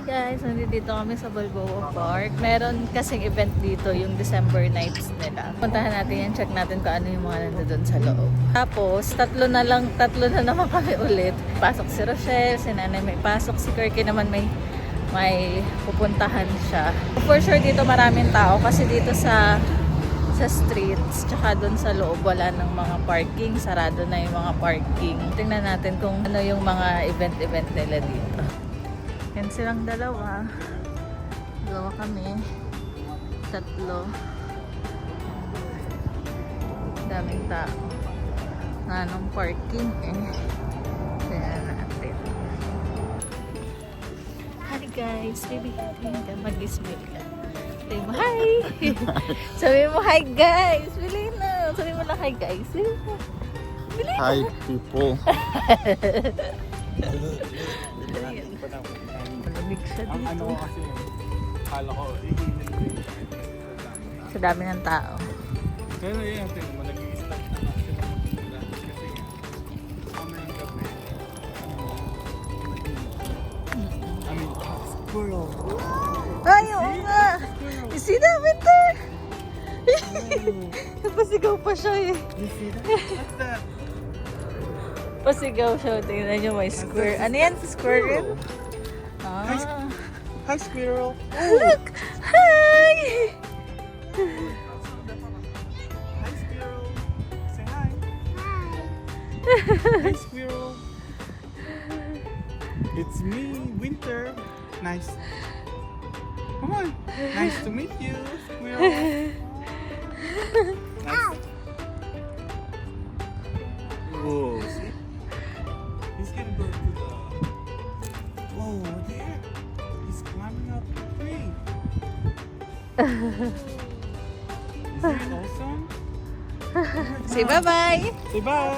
Hi guys! Nandito kami sa Balboa Park. Meron kasing event dito, yung December nights nila. Puntahan natin yan, check natin kung ano yung mga nandun sa loob. Tapos, tatlo na naman kami ulit. Pasok si Rochelle, si Nanay may pasok, si Kirky naman may pupuntahan siya. For sure dito maraming tao kasi dito sa streets, tsaka doon sa loob wala ng mga parking, sarado na yung mga parking. Tingnan natin kung ano yung mga event nila dito. Yan silang dalawa kami, tatlo, daming tao, anong parking tingnan natin. Hi guys, baby, mag-ismail ka. Sabi mo, hi! Sabi mo, hi guys! Bili na! Sabi mo lang, hi guys! Bili na! Hi people! Malamig siya Ang ano dito. kasi, kala ko, iinin ko yung Sa dami ng tao. Pero yun, tingnan mo, nag-i-start na kasi magpunta. Kasi mamayang gabi. I mean, squirrel. Ay, oo nga! You see that, Winter? Pasigaw pa siya eh. You see that? What's that? Pasigaw siya. Tingnan niyo, may square. Ano yan? Squirrel? Ah. Hi, squirrel! Look! Hi! Hi, squirrel! Say hi! Hi, squirrel! It's me, Winter. Nice. Come on. Nice to meet you, squirrel. Nice. Whoa, see? He's gonna go to the... Whoa, there. He's climbing up the tree. Isn't it awesome? Say bye-bye! Say bye!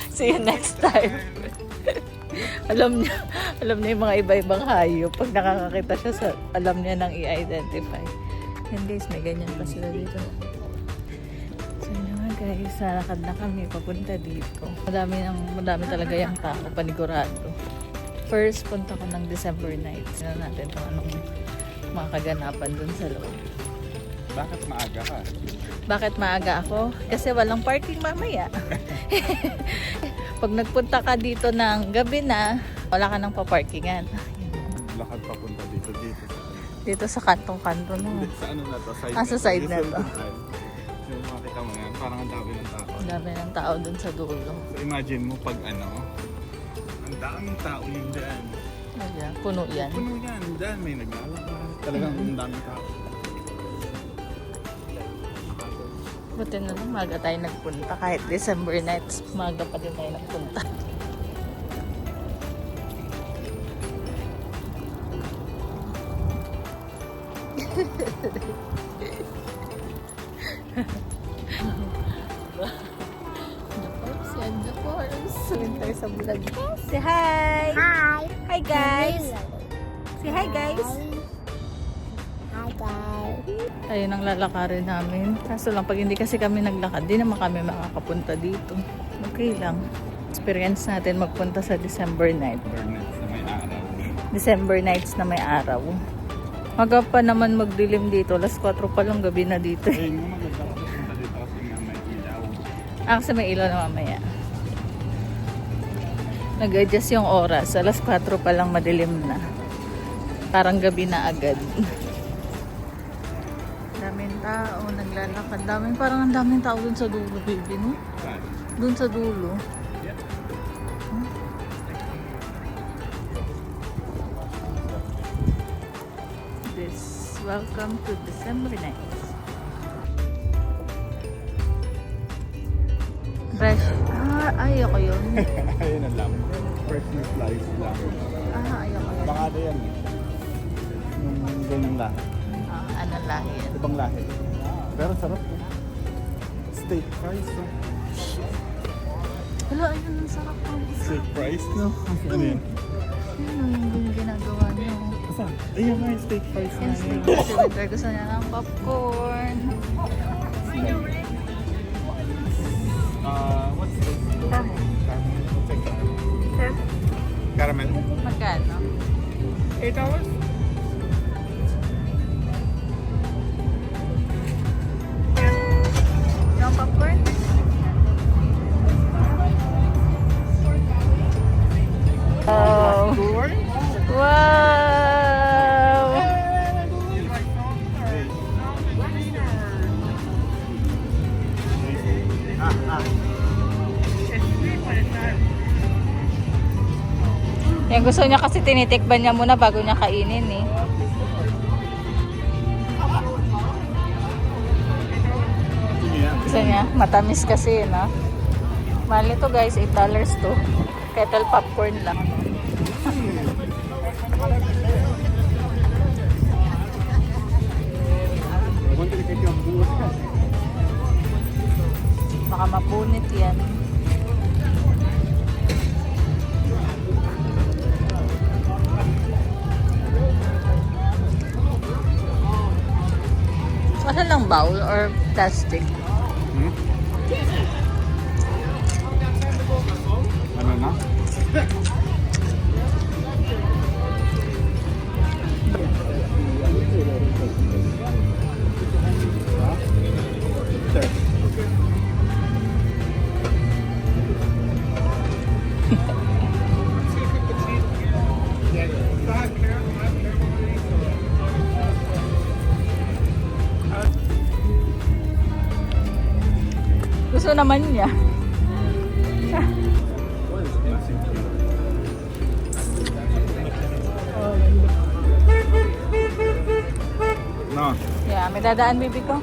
See you next time. alam niya yung mga iba-ibang hayop. Pag nakakakita siya, alam niya nang i-identify. And guys, may ganyan pa sila dito. So yun nga guys, lakad na kami papunta dito. Madami talaga yung tao, panigurado. First, punta ko ng December night. Sino natin kung anong mga kaganapan dun sa loob. Bakit maaga ka? Bakit maaga ako? Kasi walang parking mamaya. Pag nagpunta ka dito ng gabi na, wala ka nang paparkingan. Lakad papunta dito. Dito sa kantong-kanto na. Sa ano na to? Side Sa side na to. Yung makita mo yan, parang ang dami ng tao. Ang dami ng tao dun sa dulo. So imagine mo pag ano, ang daming tao yung daan. Ayan, puno yan. Puno yan, daan may naglalakad. Talagang ang daming tao. Buti na lang, maga tayo nagpunta. Kahit December nights, maga pa din tayo nagpunta. Winter sa vlog. Say hi! Hi! Hi guys! Say hi guys! Hi guys! Tayo nang lalakarin namin. Kaso lang, pag hindi kasi kami naglakad, di naman kami makakapunta dito. Okay lang. Experience natin magpunta sa December night. Burnets na may araw. December nights na may araw. Maga pa naman magdilim dito. Alas 4 pa lang gabi na dito. Eh, yung maganda ka punta dito kasi nga may ilaw. Kasi may ilaw na mamaya. Nag-adjust yung oras. Alas 4 pa lang madilim na. Parang gabi na agad. Daming tao, naglalakad. Parang ang daming tao dun sa dulo, baby, no? Saan? Dun sa dulo. Yeah. Welcome to December nights. Fresh. Ayoko yun. Ayun ang lamb. Fresh na slice lang. Ayoko yun. Baka ano yan. Yung ganyang lahi. Ano lahi yan? Ibang lahi. Pero sarap po. Steak fries. Hala, ayun, ang sarap po. Steak fries? No. Ano yun? Ano yung ginagawa niyo? Saan? Ayun nga yung steak fries na Yes, yun. si Winter gusto niya ng popcorn. What's this? Caramel. What's a caramel? Caramel caramel. Magkano? $8. Yung popcorn? Oh. Wow! Yan, gusto niya kasi tinitikban niya muna bago niya kainin eh. Gusto niya, matamis kasi, no? Mahal nito guys, $8 to. Kettle popcorn lang. Baka mapunit yan. Ano lang, bowl or plastic? Ano na? Gusto naman niya. No. Yeah, may dadaan bibi ko.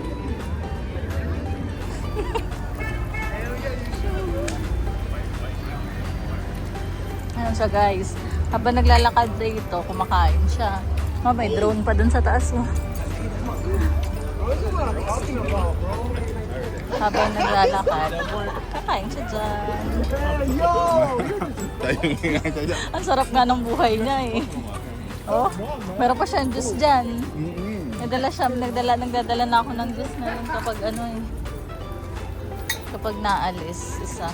Ayan siya guys. Habang naglalakad dito, kumakain siya. May drone pa dun sa taas. Oh. Habang naglalakad, kakain siya dyan. Ang sarap nga ng buhay niya eh. Oh, meron pa siyang juice dyan. Nagdala na ako ng juice ngayon kapag ano eh. Kapag naalis, isa.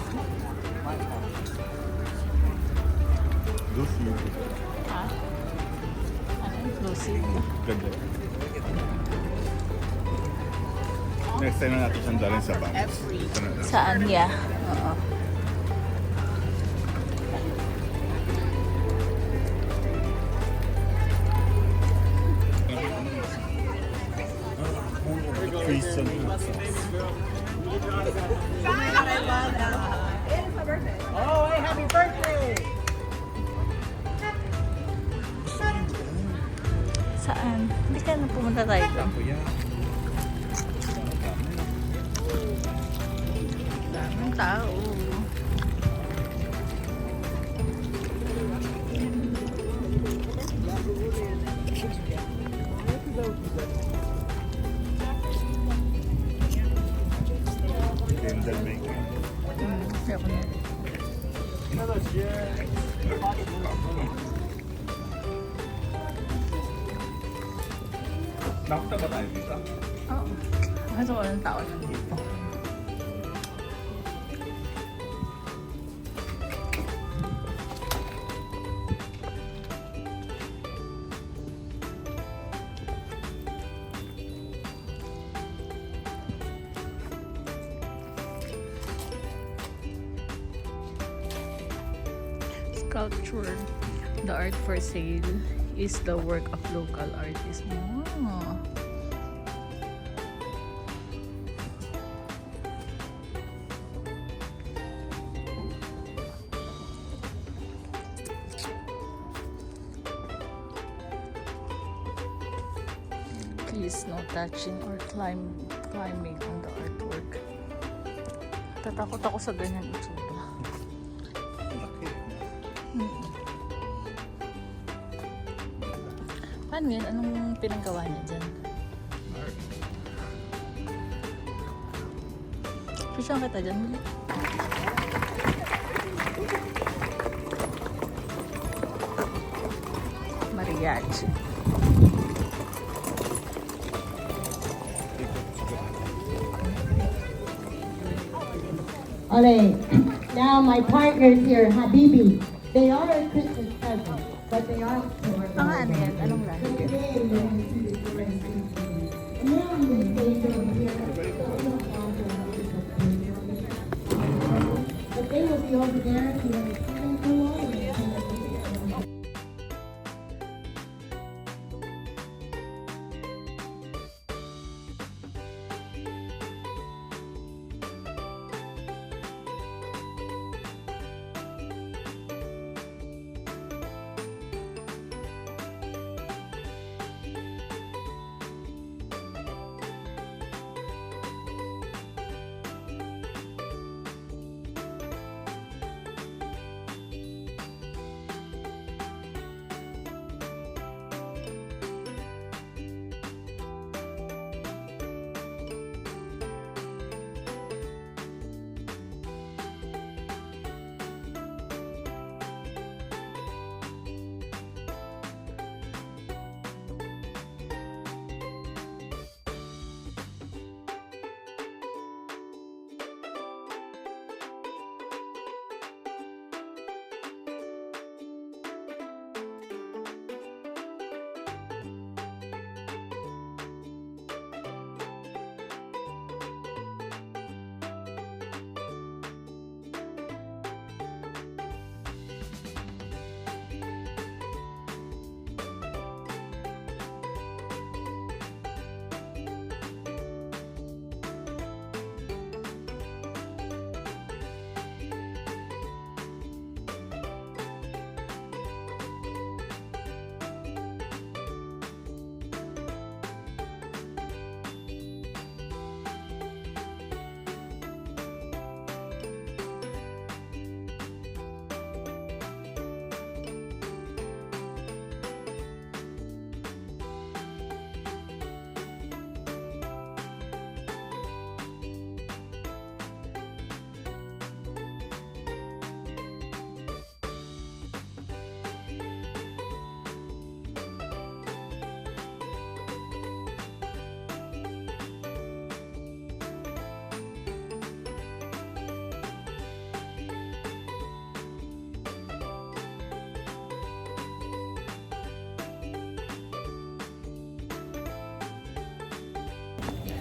Lucy. Ha? Ano? Inclusive. Ganda. Next time na natin siyang dalhin sa bank. Saan? Yeah. Oo. Trees and Oh, hey, happy birthday! Saan? Hindi ka na pumunta tayo doon. kuya. Daming tao. Candle making. Kaya ko na. Napunta ba tayo dito? Oo. Kasi walang tao lang dito. Sculpture. The art for sale is the work of local artists. Oh. Please no touching or climbing on the artwork. Tatakot ako sa ganyan itsura. Laki. Paano yan? Anong pinagawa niya dyan? Susyan kita dyan muli. Mariachi. Alright, now my partners here, Habibi. They are a Christmas present. Ang ano yan? Anong lahi? But they will be over there doing swimming pool.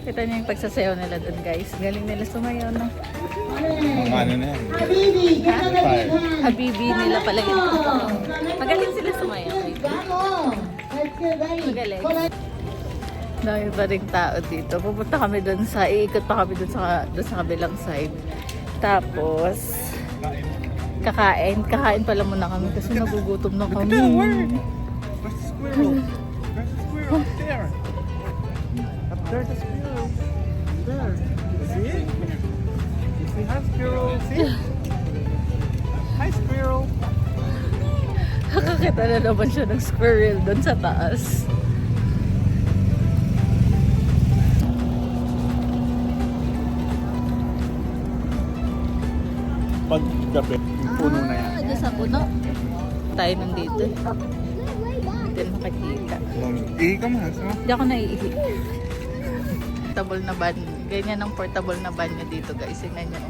Kita niyo yung pagsasayaw nila doon, guys. Galing nila sumayaw, no? Mga ano na yan. Habibi, get on the big one. Habibi nila pala yun. Magaling sila sumayaw. Vamos. Let's get ready. Magaling. Dami pa rin tao dito. Pupunta kami doon sa, iikot pa kami doon sa kabilang side. Tapos, kakain pala muna kami kasi nagugutom na kami. Where's the squirrel? There's the squirrel up there. Up there's the squirrel. There. See it? You see? Hi, squirrel. See? Hi, squirrel. Nakakita na naman siya ng squirrel doon sa taas. Pag gabi, yung puno na yan. Diyan sa puno. Tayo nandito. Hindi makikita. Ihi ka muna. So? Hindi ako naiihi. Portable na ban. Ganyan ang portable na banyo dito, guys. Tingnan nyo.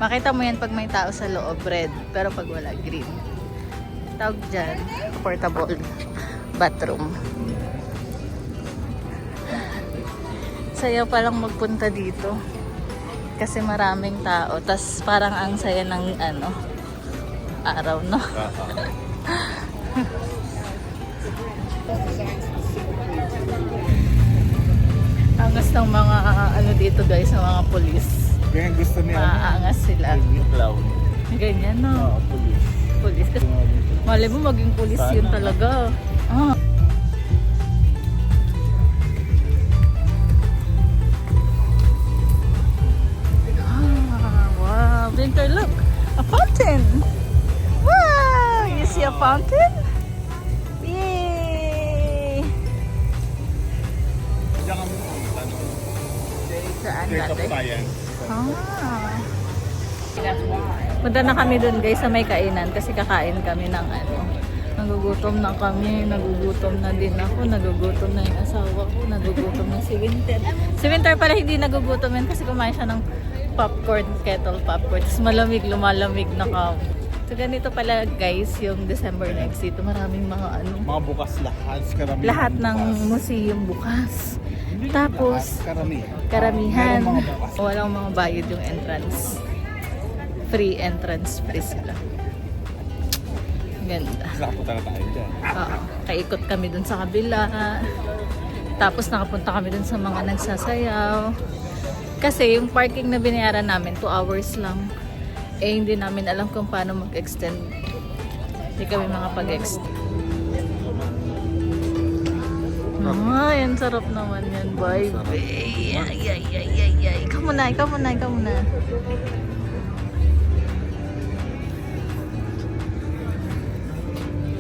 Makita mo yan pag may tao sa loob, red. Pero pag wala, green. Tawag dyan, portable bathroom. Sayaw palang magpunta dito. Kasi maraming tao. Tas parang ang saya ng araw, no? Angas ng mga dito, guys, ng mga pulis. Ganyan gusto niya. Maangas sila. Clown. Ganyan, no? Police. Pulis. Kasi malay mo maging pulis yun talaga. Ah. Wow, Winter, look! A fountain! Wow! You see a fountain? Yay! Diyan kami pumunta, no? Saan State of natin? Science. Ah. Punta na kami dun, guys, sa may kainan kasi kakain kami ng nagugutom na kami, nagugutom na din ako, nagugutom na yung asawa ko, nagugutom na si Winter. Si Winter pala hindi nagugutom yan kasi kumain siya ng popcorn, kettle popcorn. Tapos malamig, lumalamig na So ganito pala guys yung December next dito. Maraming mga ano. Mga bukas lahat. Karamihan Lahat ng bukas. museum bukas. Hindi Tapos, lahat, karamihan. Karamihan. Merong mga bukas. Walang mga bayad yung entrance. Free entrance, free sila. Ganda. Nakapunta na tayo dyan. Oo. Kaikot kami dun sa kabila. Tapos nakapunta kami dun sa mga nagsasayaw. Kasi yung parking na binayaran namin, 2 hours lang. Eh, hindi namin alam kung paano mag-extend. Hindi kami makapag-extend. Ay, ang sarap naman yan, baby. Ay, ay, ay, ay, ay. Ikaw muna, ikaw muna, ikaw muna.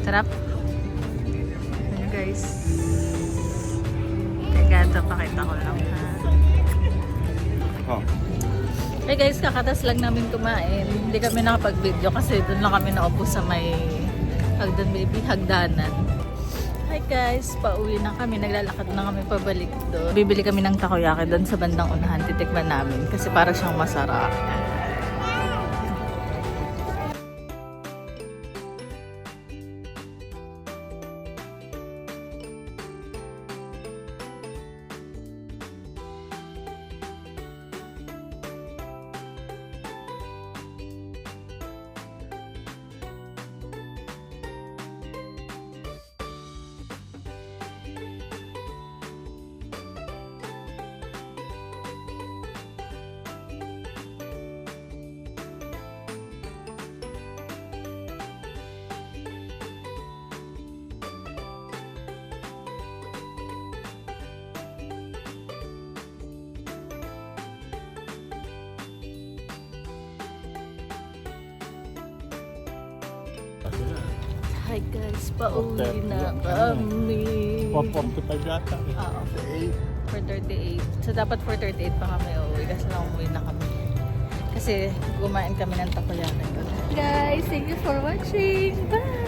Sarap. Ayan, guys. Teka, ito pakita ko lang, ha. Oh. Hey guys, kakatas lang namin kumain. Hindi kami nakapag-video kasi doon lang kami naupo sa may hagdanan. Hi guys, pauwi na kami. Naglalakad na kami pabalik doon. Bibili kami ng takoyaki doon sa bandang unahan. Titikman namin kasi para siyang masarap. Hi guys, pauwi na kami. 145 yata. Oo. 4:38. So dapat 4:38 pa kami uuwi kasi lang umuwi na kami. Kasi kumain kami ng takoyaki. Guys, thank you for watching. Bye!